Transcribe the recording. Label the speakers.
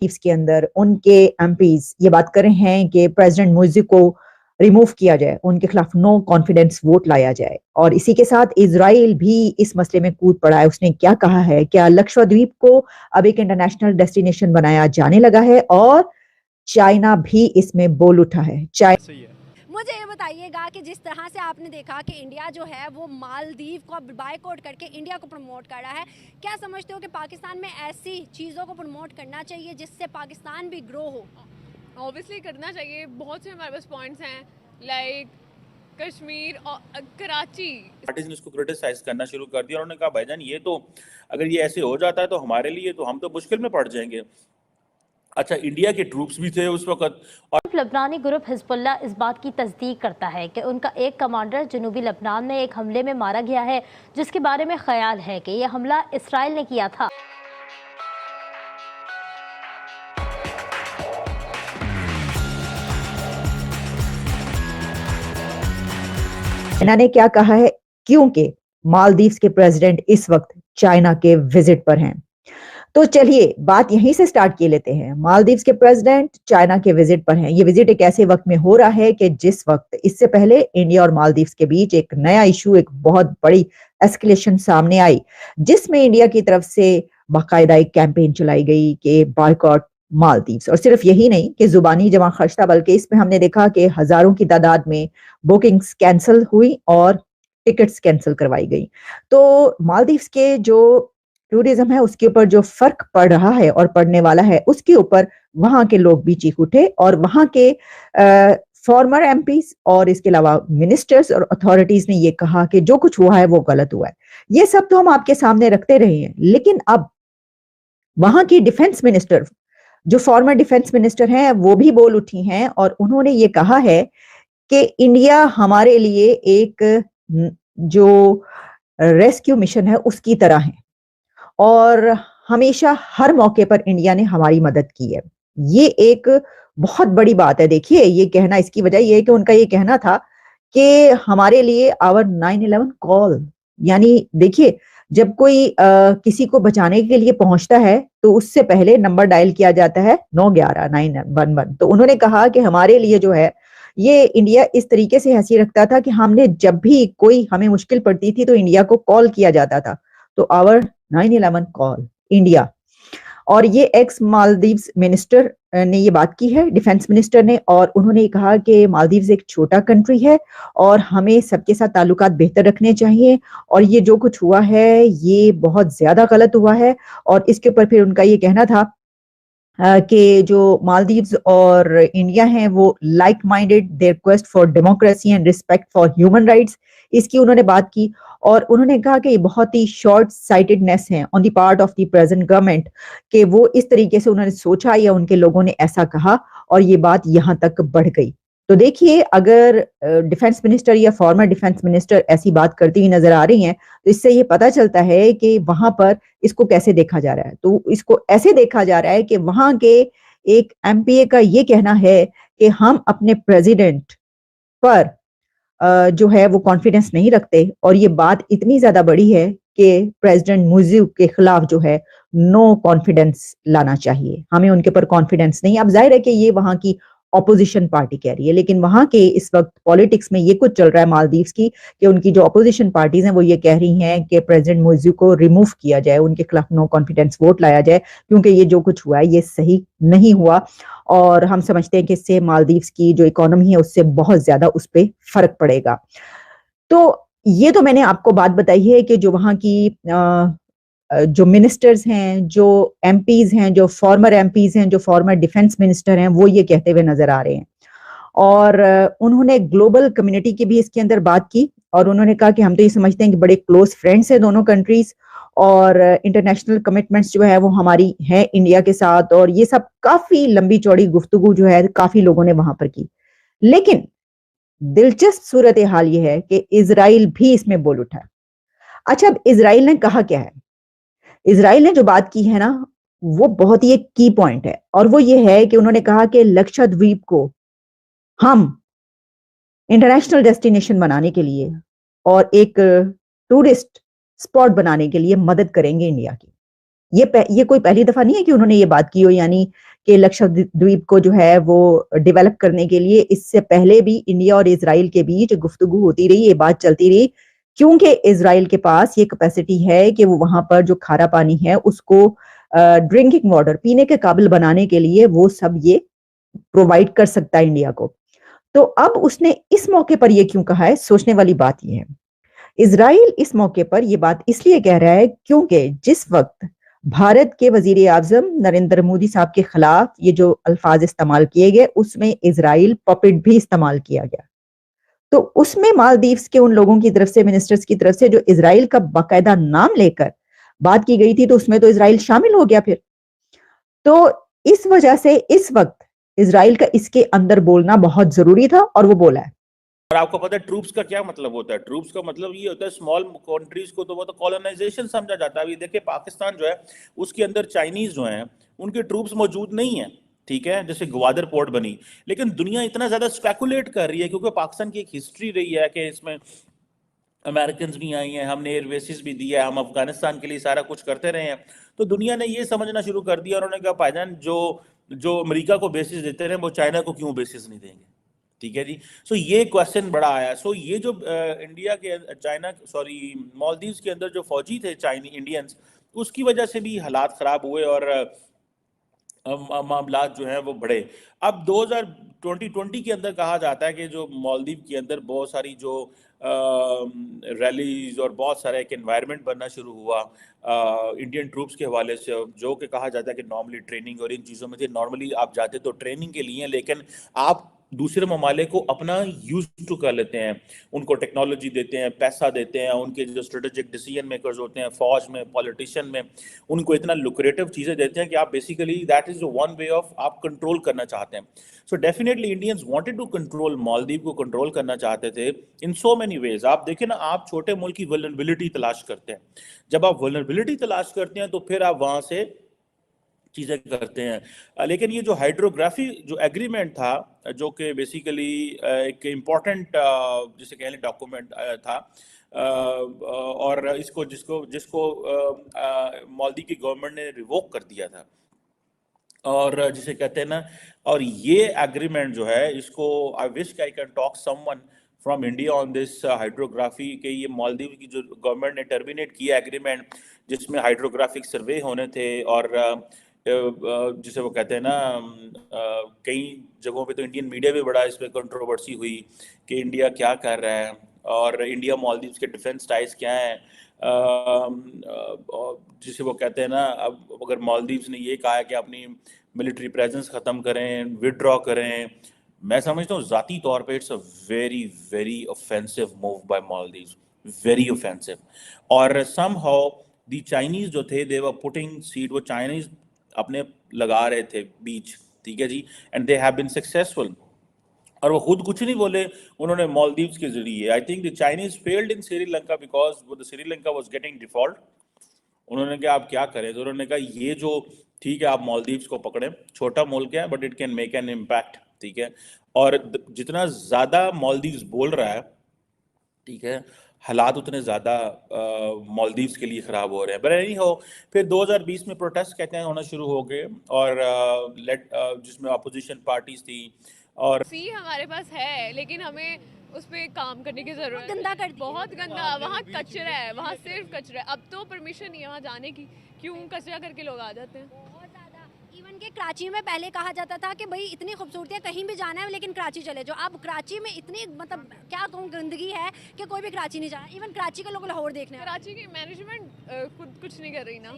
Speaker 1: के अंदर उनके एमपीज ये बात कर रहे हैं कि प्रेसिडेंट मुर्सी को रिमूव किया जाए, उनके खिलाफ नो कॉन्फिडेंस वोट लाया जाए। और इसी के साथ इजराइल भी इस मसले में कूद पड़ा है। उसने क्या कहा है, क्या लक्षद्वीप को अब एक इंटरनेशनल डेस्टिनेशन बनाया जाने लगा है, और चाइना भी इसमें बोल उठा है।
Speaker 2: सही है। मुझे ये बताइएगा कि जिस तरह से आपने देखा कि इंडिया जो है वो मालदीव को बायकॉट करके इंडिया को प्रमोट कर रहा है, क्या समझते हो कि पाकिस्तान में ऐसी चीज़ों को प्रमोट करना चाहिए जिससे पाकिस्तान भी ग्रो हो?
Speaker 3: ऑब्वियसली करना चाहिए। बहुत से हमारे पास पॉइंट्स हैं, लाइक कश्मीर और कराची।
Speaker 4: पार्टीज ने इसको क्रिटिसाइज करना शुरू कर दिया। उन्होंने कहा भाईजान ये तो अगर ये ऐसे हो जाता है तो हमारे लिए तो हम तो मुश्किल में पड़ जाएंगे। अच्छा, इंडिया के ट्रूप्स भी थे उस वक्त। और
Speaker 5: लबनानी ग्रुप हिजबुल्ला इस बात की तस्दीक करता है कि उनका एक कमांडर जनूबी लबनान में एक हमले में मारा गया है, जिसके बारे में ख्याल है कि यह हमला इसराइल ने किया था।
Speaker 1: चाइना ने क्या कहा है, क्योंकि मालदीव्स के प्रेसिडेंट इस वक्त चाइना के विजिट पर हैं। तो चलिए बात यहीं से स्टार्ट किए लेते हैं। मालदीव्स के प्रेसिडेंट चाइना के विजिट पर हैं। ये विजिट एक ऐसे वक्त में हो रहा है कि जिस वक्त इससे पहले इंडिया और मालदीव्स के बीच एक नया इशू, एक बहुत बड़ी एस्केलेशन सामने आई, जिसमें इंडिया की तरफ से बाकायदा एक कैंपेन चलाई गई कि बॉयकॉट मालदीव्स। और सिर्फ यही नहीं कि जुबानी जमा खर्च था, बल्कि इसमें हमने देखा कि हजारों की तादाद में बुकिंग्स कैंसिल हुई और टिकट्स कैंसिल करवाई गई। तो मालदीव्स के जो टूरिज्म है उसके ऊपर जो फर्क पड़ रहा है और पड़ने वाला है, उसके ऊपर वहां के लोग भी चीख उठे। और वहां के फॉर्मर एमपीज और इसके अलावा मिनिस्टर्स और अथॉरिटीज ने ये कहा कि जो कुछ हुआ है वो गलत हुआ है। ये सब तो हम आपके सामने रखते रहे हैं, लेकिन अब वहां की डिफेंस मिनिस्टर, जो फॉर्मर डिफेंस मिनिस्टर हैं, वो भी बोल उठी हैं और उन्होंने ये कहा है कि इंडिया हमारे लिए एक जो रेस्क्यू मिशन है उसकी तरह है, और हमेशा हर मौके पर इंडिया ने हमारी मदद की है। ये एक बहुत बड़ी बात है। देखिए, ये कहना, इसकी वजह ये है कि उनका ये कहना था कि हमारे लिए आवर 911 कॉल, यानी देखिए, जब कोई किसी को बचाने के लिए पहुंचता है तो उससे पहले नंबर डायल किया जाता है 911 911। तो उन्होंने कहा कि हमारे लिए जो है ये इंडिया इस तरीके से हंसी रखता था कि हमने जब भी कोई हमें मुश्किल पड़ती थी तो इंडिया को कॉल किया जाता था। तो आवर 911 कॉल इंडिया। और ये एक्स मालदीव्स मिनिस्टर ने ये बात की है, डिफेंस मिनिस्टर ने, और उन्होंने कहा कि मालदीव्स एक छोटा कंट्री है और हमें सबके साथ ताल्लुकात बेहतर रखने चाहिए, और ये जो कुछ हुआ है ये बहुत ज्यादा गलत हुआ है। और इसके ऊपर फिर उनका ये कहना था कि जो मालदीव्स और इंडिया हैं वो like minded, their quest for democracy and respect for human rights, इसकी उन्होंने बात की। और उन्होंने कहा कि ये बहुत ही शॉर्ट साइटेडनेस है on the part of the present government, कि वो इस तरीके से उन्होंने सोचा या उनके लोगों ने ऐसा कहा और ये बात यहां तक बढ़ गई। तो देखिए, अगर डिफेंस मिनिस्टर या फॉर्मर डिफेंस मिनिस्टर ऐसी बात करती हुई नजर आ रही हैं, तो इससे ये पता चलता है कि वहां पर इसको कैसे देखा जा रहा है। तो इसको ऐसे देखा जा रहा है कि वहां के एक एमपीए का ये कहना है कि हम अपने प्रेसिडेंट पर जो है वो कॉन्फिडेंस नहीं रखते, और ये बात इतनी ज्यादा बड़ी है कि प्रेसिडेंट मुर्सी के खिलाफ जो है नो कॉन्फिडेंस लाना चाहिए, हमें उनके पर कॉन्फिडेंस नहीं। अब जाहिर है कि ये वहां की ऑपोजिशन पार्टी कह रही है, लेकिन वहां के इस वक्त पॉलिटिक्स में ये कुछ चल रहा है मालदीव्स की, कि उनकी जो ऑपोजिशन पार्टीज हैं वो ये कह रही हैं कि प्रेसिडेंट मुर्सी को रिमूव किया जाए, उनके खिलाफ नो कॉन्फिडेंस वोट लाया जाए, क्योंकि ये जो कुछ हुआ है ये सही नहीं हुआ। और हम समझते हैं कि इससे मालदीव्स की जो इकोनॉमी है उससे बहुत ज्यादा उस पर फर्क पड़ेगा। तो ये तो मैंने आपको बात बताई है कि जो वहां की जो मिनिस्टर्स हैं, जो एमपीज हैं, जो फॉर्मर एमपीज हैं, जो फॉर्मर डिफेंस मिनिस्टर हैं, वो ये कहते हुए नजर आ रहे हैं। और उन्होंने ग्लोबल कम्युनिटी की भी इसके अंदर बात की, और उन्होंने कहा कि हम तो ये समझते हैं कि बड़े क्लोज फ्रेंड्स हैं दोनों कंट्रीज, और इंटरनेशनल कमिटमेंट्स जो है वो हमारी है इंडिया के साथ, और ये सब काफी लंबी चौड़ी गुफ्तगू जो है काफी लोगों ने वहां पर की। लेकिन दिलचस्प सूरत हाल ये है कि इजराइल भी इसमें बोल उठा। अच्छा, अब इजराइल ने कहा क्या है? इजराइल ने जो बात की है ना, वो बहुत ही एक की पॉइंट है, और वो ये है कि उन्होंने कहा कि लक्षद्वीप को हम इंटरनेशनल डेस्टिनेशन बनाने के लिए और एक टूरिस्ट स्पॉट बनाने के लिए मदद करेंगे इंडिया की। ये कोई पहली दफा नहीं है कि उन्होंने ये बात की हो, यानी कि लक्षद्वीप को जो है वो डेवलप करने के लिए इससे पहले भी इंडिया और इजराइल के बीच गुफ्तगू होती रही, ये बात चलती रही, क्योंकि इजराइल के पास ये कैपेसिटी है कि वो वहां पर जो खारा पानी है उसको ड्रिंकिंग वाटर, पीने के काबिल बनाने के लिए वो सब ये प्रोवाइड कर सकता है इंडिया को। तो अब उसने इस मौके पर ये क्यों कहा है, सोचने वाली बात ये है। इजराइल इस मौके पर यह बात इसलिए कह रहा है क्योंकि जिस वक्त भारत के वजीर आजम नरेंद्र मोदी साहब के खिलाफ ये जो अल्फाज इस्तेमाल किए गए उसमें इजराइल पपेट भी इस्तेमाल किया गया, तो उसमें मालदीव्स के उन लोगों की तरफ से, मिनिस्टर्स की तरफ से जो इजराइल का बाकायदा नाम लेकर बात की गई थी, तो उसमें तो इजराइल शामिल हो गया फिर। तो इस वजह से इस वक्त इजराइल का इसके अंदर बोलना बहुत जरूरी था और वो बोला है।
Speaker 4: और आपको पता है ट्रूप्स का क्या मतलब होता है? ट्रूप्स का मतलब ये होता है स्मॉल कंट्रीज को तो वो तो कॉलोनाइजेशन समझा जाता है। अभी देखिए पाकिस्तान जो है उसके अंदर चाइनीज जो हैं उनके ट्रूप्स मौजूद नहीं है, ठीक है, जैसे ग्वादर पोर्ट बनी, लेकिन दुनिया इतना ज्यादा स्पेकुलेट कर रही है क्योंकि पाकिस्तान की एक हिस्ट्री रही है कि इसमें अमेरिकन भी आई हैं, हमने एयर बेसिस भी दिया, हम अफगानिस्तान के लिए सारा कुछ करते रहे हैं। तो दुनिया ने ये समझना शुरू कर दिया, उन्होंने कहा भाईजान जो जो अमेरिका को बेसिस देते रहे वो चाइना को क्यों बेसिस नहीं देंगे, ठीक है जी। सो ये क्वेश्चन बड़ा आया। सो ये जो इंडिया के चाइना सॉरी मालदीव्स के अंदर जो फौजी थे चाइनी इंडियंस, उसकी वजह से भी हालात खराब हुए और मामला जो हैं वो बढ़े। अब 2020 के अंदर कहा जाता है कि जो मालदीव के अंदर बहुत सारी जो रैलीज और बहुत सारा एक एनवायरनमेंट बनना शुरू हुआ इंडियन ट्रूप्स के हवाले से, जो कि कहा जाता है कि नॉर्मली ट्रेनिंग और इन चीज़ों में थे। नॉर्मली आप जाते तो ट्रेनिंग के लिए, लेकिन आप दूसरे ममालिक को अपना यूज टू कर लेते हैं, उनको टेक्नोलॉजी देते हैं, पैसा देते हैं, उनके जो स्ट्रेटेजिक डिसीजन मेकर्स होते हैं फौज में, पॉलिटिशियन में, उनको इतना लुक्रेटिव चीज़ें देते हैं कि आप basically that is one way of आप कंट्रोल करना चाहते हैं। So definitely Indians wanted to control Maldives को कंट्रोल करना चाहते थे इन सो मेनी वेज। आप देखें ना, आप छोटे मुल्क की वल्नरेबिलिटी तलाश करते हैं, जब आप वल्नरेबिलिटी तलाश करते हैं तो फिर आप वहां से चीज़ें करते हैं। लेकिन ये जो हाइड्रोग्राफी जो एग्रीमेंट था, जो कि बेसिकली एक इम्पॉर्टेंट जिसे कह लें डॉक्यूमेंट था, और इसको जिसको जिसको मालदीव की गवर्नमेंट ने रिवोक कर दिया था, और जिसे कहते हैं ना, और ये एग्रीमेंट जो है इसको I wish I can talk someone from India on this hydrography के ये मालदीव की जो गवर्नमेंट ने टर्मिनेट किया एग्रीमेंट जिसमें हाइड्रोग्राफिक सर्वे होने थे, और जिसे वो कहते हैं ना, कई जगहों पे तो इंडियन मीडिया भी बड़ा इस पर कंट्रोवर्सी हुई कि इंडिया क्या कर रहा है और इंडिया मालदीव के डिफेंस टाइज क्या हैं। जिसे वो कहते हैं ना, अब अगर मालदीव्स ने ये कहा है कि अपनी मिलिट्री प्रेजेंस ख़त्म करें, विदड्रॉ करें, मैं समझता हूँ ज़ाती तौर पे it's a very very offensive move by Maldives, very offensive. और सम हाउ दी चाइनीज़ जो थे दे वर पुटिंग सीड, वो चाइनीज़ अपने लगा रहे थे बीच, ठीक है जी, and they have been successful. और वो खुद कुछ नहीं बोले, उन्होंने मालदीव्स के जरिए, I think the Chinese failed in Sri Lanka because वो the Sri Lanka was getting default. उन्होंने कहा आप क्या करें, तो उन्होंने कहा ये जो ठीक है आप मालदीव्स को पकड़ें, छोटा मुल्क है but it can make an impact, ठीक है। और जितना ज़्यादा मालदीव्स बोल रहा है, ठीक है, हालात उतने ज़्यादा मालदीव्स के लिए ख़राब हो रहे हैं। पर नहीं हो, फिर 2020 में प्रोटेस्ट कहते हैं होना शुरू हो गए, और जिसमें अपोजिशन पार्टीज थी, और
Speaker 3: सी हमारे पास है लेकिन हमें उस पर काम करने की जरूरत है।
Speaker 2: गंदा कर
Speaker 3: बहुत गंदा, वहाँ कचरा है, वहाँ सिर्फ कचरा है। अब तो परमिशन नहीं है वहाँ जाने की, क्यों कचरा करके लोग आ जाते हैं।
Speaker 2: बहुत ज़्यादा। इवन के कराची में पहले कहा जाता था कि भाई इतनी खूबसूरती है, कहीं भी जाना है लेकिन कराची चले जाओ। अब कराची में इतनी मतलब क्या कहूँ गंदगी है कि कोई भी कराची नहीं जाना। इवन कराची के लोग लाहौर देखने
Speaker 3: कराची की मैनेजमेंट खुद कुछ नहीं कर रही ना।